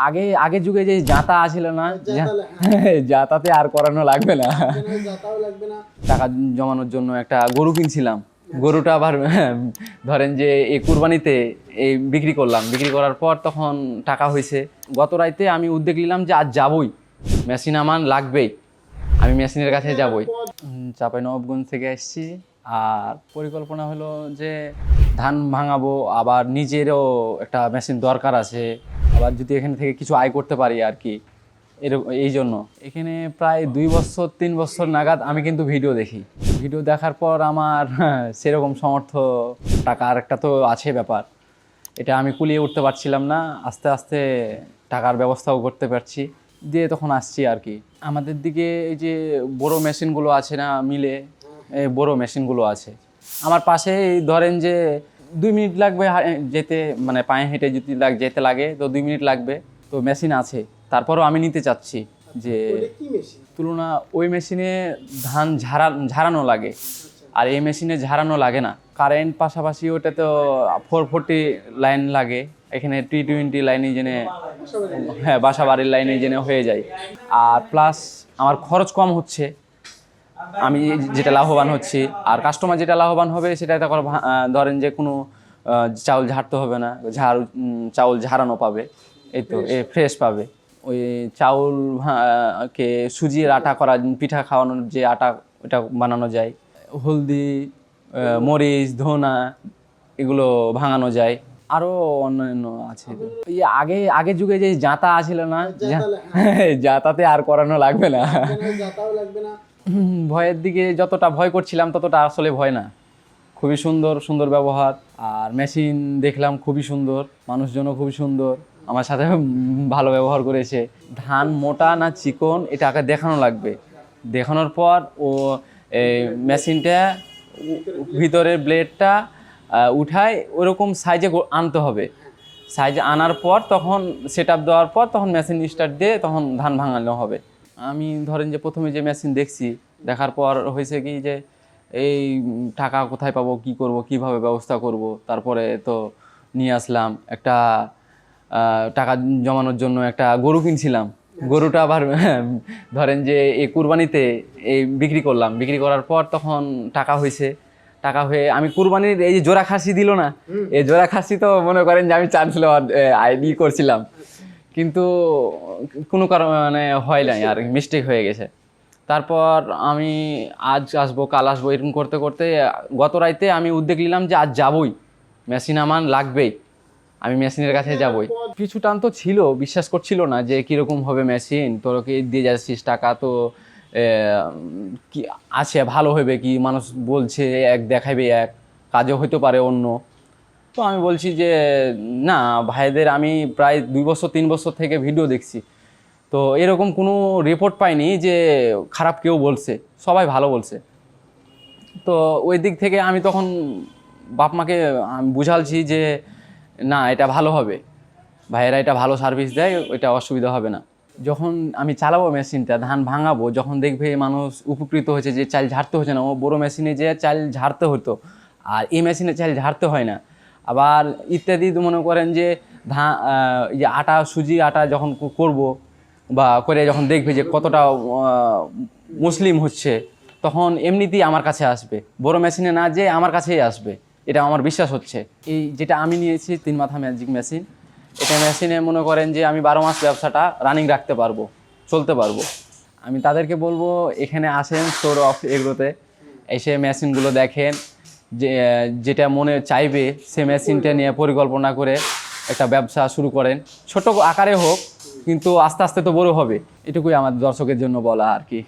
আগে আগের যুগে যে জাতা ছিল না, জাতাতে আর করানো লাগবে না, টাকা জমানোর জন্য একটা গরু কিনছিলাম। গরুটা আবার ধরেন যে এই কুরবানিতে এই বিক্রি করলাম, বিক্রি করার পর তখন টাকা হয়েছে। গত রাইতে আমি উদ্যোগ নিলাম যে আজ যাবই, মেশিন আমার লাগবেই, আমি মেশিনের কাছে যাবই। চাঁপাইনবাবগঞ্জ থেকে এসেছি, আর পরিকল্পনা হলো যে ধান ভাঙাবো, আবার নিজেরও একটা মেশিন দরকার আছে, আবার যদি এখান থেকে কিছু আয় করতে পারি আর কি। এরকম এই জন্য এখানে প্রায় 2-3 বছর নাগাদ আমি কিন্তু ভিডিও দেখি। ভিডিও দেখার পর আমার সেরকম সামর্থ্য, টাকার একটা তো আছে ব্যাপার, এটা আমি কুলিয়ে উঠতে পারছিলাম না। আস্তে আস্তে টাকার ব্যবস্থাও করতে পারছি, দিয়ে তখন আসছি আর কি। আমাদের দিকে এই যে বড় মেশিনগুলো আছে না, মিলে এই বড় মেশিনগুলো আছে আমার পাশেই। ধরেন যে 2 মিনিট লাগবে যেতে, মানে পায়ে হেঁটে যদি যেতে লাগে তো 2 মিনিট লাগবে। তো মেশিন আছে, তারপরও আমি নিতে চাচ্ছি যে তুলনা ওই মেশিনে ধান ঝাড়ানো লাগে, আর এই মেশিনে ঝাড়ানো লাগে না। কারেন্ট পাশাপাশি ওটা তো 440 লাইন লাগে, এখানে T20 লাইনে জেনে, হ্যাঁ বাসা বাড়ির লাইনে জেনে হয়ে যায়। আর প্লাস আমার খরচ কম হচ্ছে, আমি যেটা লাভবান হচ্ছি, আর কাস্টমার যেটা লাভবান হবে সেটা ধরেন যে কোনো চাউল ঝাড়তে হবে না, চাউল ঝাড়ানো পাবে, এই তো ফ্রেশ পাবে। ওই চাউল কে সুজির আটা করা, পিঠা খাওয়ানোর যে আটা, ওটা বানানো যায়। হলদি, মরিচ, ধনা এগুলো ভাঙানো যায়। আরও অন্যান্য আছে। এই আগের যুগে যে জাতা ছিল না, জাতাতে আর করানো লাগবে না। ভয়ের দিকে যতটা ভয় করছিলাম ততটা আসলে ভয় না, খুবই সুন্দর সুন্দর ব্যবহার। আর মেশিন দেখলাম খুবই সুন্দর, মানুষজনও খুবই সুন্দর, আমার সাথে ভালো ব্যবহার করেছে। ধান মোটা না চিকন এটা আগে দেখানো লাগবে, দেখানোর পর ও মেশিনটা ভিতরের ব্লেডটা উঠায় ওরকম সাইজে আনতে হবে। সাইজে আনার পর তখন সেট আপ দেওয়ার পর তখন মেশিন স্টার্ট দিয়ে তখন ধান ভাঙানো হবে। আমি ধরেন যে প্রথমে যে মেশিন দেখছি, দেখার পর হয়েছে কি যে এই টাকা কোথায় পাবো, কি করব, কিভাবে ব্যবস্থা করব। তারপরে তো নিয়ে আসলাম একটা টাকা জমানোর জন্য একটা গরু কিনছিলাম। গরুটা আবার ধরেন যে এই কুরবানিতে এই বিক্রি করলাম, বিক্রি করার পর তখন টাকা হয়েছে। টাকা হয়ে আমি কুরবানির এই যে জোড়া খাসি দিল না, এই জোড়া খাসি তো মনে করেন যে আমি চান্সেলর আইডি করছিলাম, কিন্তু কোনো কারণে হয় নাই, আর মিস্টেক হয়ে গেছে। তারপর আমি আজ আসবো কাল আসবো এরকম করতে করতে গত রাইতে আমি উদ্যোগ নিলাম যে আজ যাবই, মেশিন আমার লাগবেই, আমি মেশিনের কাছে যাবই। কিছু টান তো ছিল, বিশ্বাস করছিল না যে কীরকম হবে মেশিন, তোরকে দিয়ে যাচ্ছিস টাকা তো কি আছে, ভালো হবে কি, মানুষ বলছে এক দেখাবে এক, কাজও হতে পারে অন্য। তো আমি বলছি যে না ভাইদের, আমি প্রায় 2-3 বছর থেকে ভিডিও দেখছি, তো এরকম কোনো রিপোর্ট পাইনি যে খারাপ কেউ বলছে, সবাই ভালো বলছে। তো ওই দিক থেকে আমি তখন বাপ মাকে বুঝালছি যে না এটা ভালো হবে, ভাইয়েরা এটা ভালো সার্ভিস দেয়, ওইটা অসুবিধা হবে না। যখন আমি চালাবো মেশিনটা, ধান ভাঙাবো, যখন দেখবে মানুষ উপকৃত হয়েছে যে চাল ঝাড়তে হচ্ছে না, ও বড়ো মেশিনে যে চাল ঝাড়তে হতো, আর এই মেশিনে চাল ঝাড়তে হয় না। আবার ইত্যাদি মনে করেন যে যে আটা, সুজি আটা যখন করব বা করে যখন দেখবে যে কতটা মুসলিম হচ্ছে, তখন এমনিতেই আমার কাছে আসবে, বড় মেশিনে না যে আমার কাছেই আসবে, এটা আমার বিশ্বাস হচ্ছে। এই যেটা আমি নিয়েছি 3 মাথা ম্যাজিক মেশিন, এটা মেশিনে মনে করেন যে আমি 12 মাস ব্যবসাটা রানিং রাখতে পারবো, চলতে পারবো। আমি তাদেরকে বলবো এখানে আসেন স্টোর অফ এগ্রোতে, এসে মেশিনগুলো দেখেন, যে যেটা মনে চাইবে সে মেশিনটা নিয়ে পরিকল্পনা করে একটা ব্যবসা শুরু করেন, ছোট আকারে হোক, কিন্তু আস্তে আস্তে তো বড় হবে। এটুকুই আমার দর্শকের জন্য বলা আর কি।